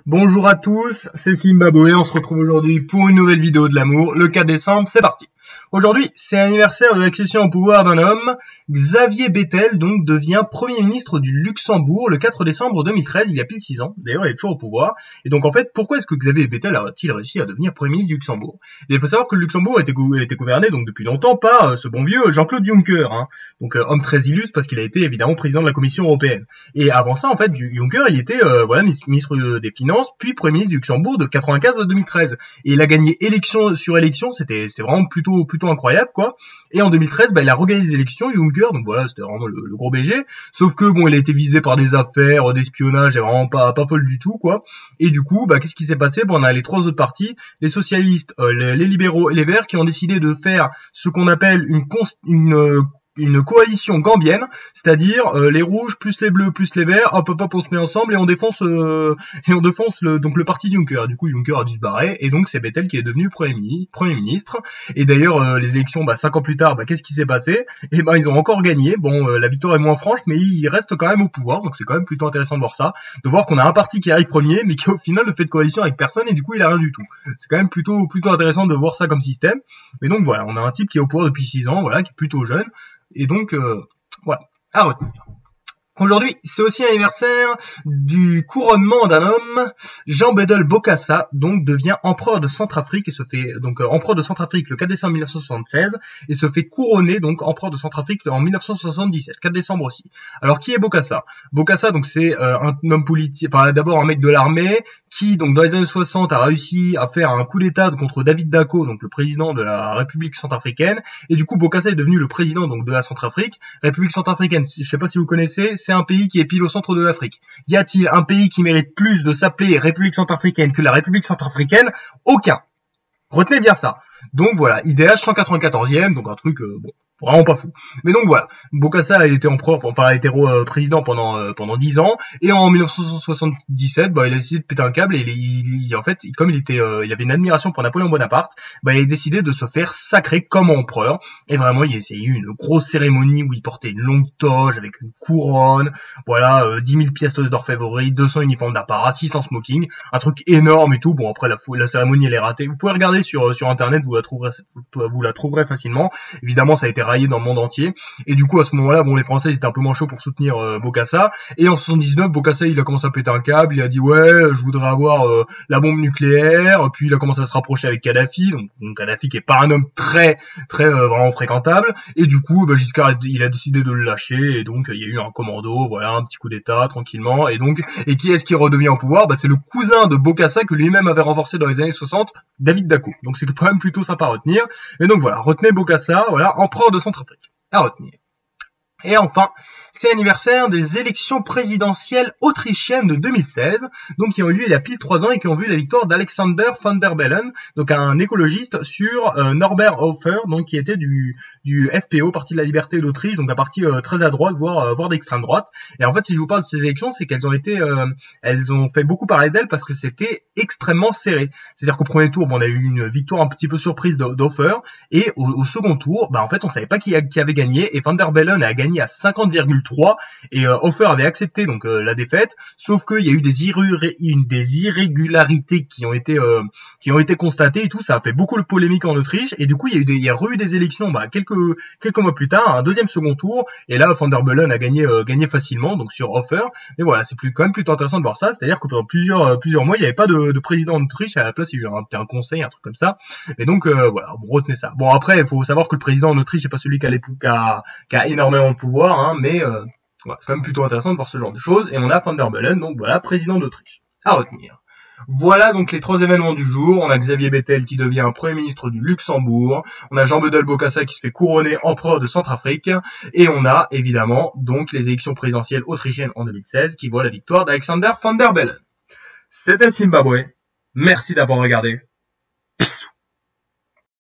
Bonjour à tous, c'est Zimbabwe, on se retrouve aujourd'hui pour une nouvelle vidéo de l'amour, le 4 décembre, c'est parti. Aujourd'hui, c'est l'anniversaire de l'accession au pouvoir d'un homme. Xavier Bettel, donc, devient Premier ministre du Luxembourg le 4 décembre 2013, il y a pile 6 ans. D'ailleurs, il est toujours au pouvoir. Et donc, en fait, pourquoi est-ce que Xavier Bettel a-t-il réussi à devenir Premier ministre du Luxembourg? Et il faut savoir que le Luxembourg a été gouverné, donc, depuis longtemps par ce bon vieux Jean-Claude Juncker, hein. Donc, homme très illustre parce qu'il a été, évidemment, président de la Commission européenne. Et avant ça, en fait, Juncker, il était, ministre des Finances, puis Premier ministre du Luxembourg de 95 à 2013. Et il a gagné élection sur élection, c'était vraiment plutôt incroyable, quoi. Et en 2013, il a regagné les élections, Juncker, donc voilà, c'était vraiment le gros BG. Sauf que, bon, il a été visé par des affaires, d'espionnage, et vraiment pas folle du tout, quoi. Et du coup, qu'est-ce qui s'est passé? On a les trois autres partis, les socialistes, les libéraux et les verts, qui ont décidé de faire ce qu'on appelle une coalition gambienne, c'est-à-dire les rouges plus les bleus plus les verts, hop on se met ensemble et on défonce le parti Juncker. Du coup Juncker a dû se barrer et donc c'est Bettel qui est devenu premier ministre. Et d'ailleurs les élections 5 ans plus tard, qu'est-ce qui s'est passé? Et ils ont encore gagné. Bon, la victoire est moins franche, mais ils restent quand même au pouvoir, donc c'est quand même plutôt intéressant de voir ça, de voir qu'on a un parti qui arrive premier, mais qui au final ne fait de coalition avec personne et du coup il a rien du tout. C'est quand même plutôt intéressant de voir ça comme système. Mais donc voilà, on a un type qui est au pouvoir depuis 6 ans, voilà, qui est plutôt jeune. Et donc, voilà, à retenir. Aujourd'hui, c'est aussi l'anniversaire du couronnement d'un homme. Jean Bédel Bokassa, donc, devient empereur de Centrafrique et se fait, empereur de Centrafrique le 4 décembre 1976 et se fait couronner, donc, empereur de Centrafrique en 1977, 4 décembre aussi. Alors, qui est Bokassa? Bokassa, donc, c'est un homme politique, d'abord un mec de l'armée qui, donc, dans les années 60 a réussi à faire un coup d'état contre David Dacko, donc, le président de la République centrafricaine. Et du coup, Bokassa est devenu le président, donc, de la Centrafrique. République centrafricaine, je sais pas si vous connaissez, c'est un pays qui est pile au centre de l'Afrique. Y a-t-il un pays qui mérite plus de s'appeler République centrafricaine que la République centrafricaine? Aucun. Retenez bien ça. Donc voilà, IDH 194e, donc un truc vraiment pas fou. Mais donc voilà, Bokassa a été président pendant 10 ans et en 1977, il a décidé de péter un câble et comme il avait une admiration pour Napoléon Bonaparte, il a décidé de se faire sacrer comme empereur. Et vraiment, il y a eu une grosse cérémonie où il portait une longue toge avec une couronne, 10 000 pièces d'orfèvrerie, 200 uniformes d'apparat, 600 smoking, un truc énorme et tout. Bon, après la cérémonie elle est ratée. Vous pouvez regarder sur internet, vous la trouverez facilement. Évidemment, ça a été raillé dans le monde entier. Et du coup, à ce moment-là, les Français, ils étaient un peu moins chauds pour soutenir Bokassa. Et en 79, Bokassa, il a commencé à péter un câble. Il a dit, ouais, je voudrais avoir la bombe nucléaire. Puis, il a commencé à se rapprocher avec Kadhafi. Donc Kadhafi qui est pas un homme très vraiment fréquentable. Et du coup, Giscard, il a décidé de le lâcher. Et donc, il y a eu un commando, un petit coup d'état, tranquillement. Et qui est-ce qui redevient au pouvoir? C'est le cousin de Bokassa que lui-même avait renforcé dans les années 60, David Dacko. Donc, c'est quand même plutôt sympa à retenir. Et donc, voilà, retenez Bokassa, empereur de Centrafrique. À retenir. Et enfin, c'est l'anniversaire des élections présidentielles autrichiennes de 2016, donc qui ont eu lieu il y a pile 3 ans et qui ont vu la victoire d'Alexander Van der Bellen, donc un écologiste sur Norbert Hofer, donc qui était du FPO, Parti de la Liberté d'Autriche, donc un parti très à droite, voire d'extrême droite. Et en fait, si je vous parle de ces élections, c'est qu'elles ont fait beaucoup parler d'elles parce que c'était extrêmement serré. C'est-à-dire qu'au premier tour, on a eu une victoire un petit peu surprise d'Hofer, et au second tour, en fait, on savait pas qui avait gagné, et Van der Bellen a gagné à 50,3 et Hofer avait accepté la défaite, sauf qu'il y a eu des irrégularités qui ont été constatées et tout, ça a fait beaucoup de polémique en Autriche et du coup il y a eu des élections quelques mois plus tard, un deuxième second tour et là Van der Bellen a gagné facilement donc sur Hofer. Mais voilà, c'est quand même plutôt intéressant de voir ça, c'est-à-dire que pendant plusieurs mois il n'y avait pas de président en Autriche, à la place il y a eu un conseil, un truc comme ça. Et donc retenez ça. Bon, après il faut savoir que le président en Autriche c'est pas celui qui a énormément de pouvoir, mais c'est quand même plutôt intéressant de voir ce genre de choses. Et on a Van der Bellen, donc voilà, président d'Autriche. À retenir. Voilà donc les 3 événements du jour. On a Xavier Bettel qui devient Premier ministre du Luxembourg. On a Jean Bédel Bokassa qui se fait couronner empereur de Centrafrique. Et on a évidemment donc les élections présidentielles autrichiennes en 2016 qui voient la victoire d'Alexander Van der Bellen. C'était Zimbabwe. Merci d'avoir regardé.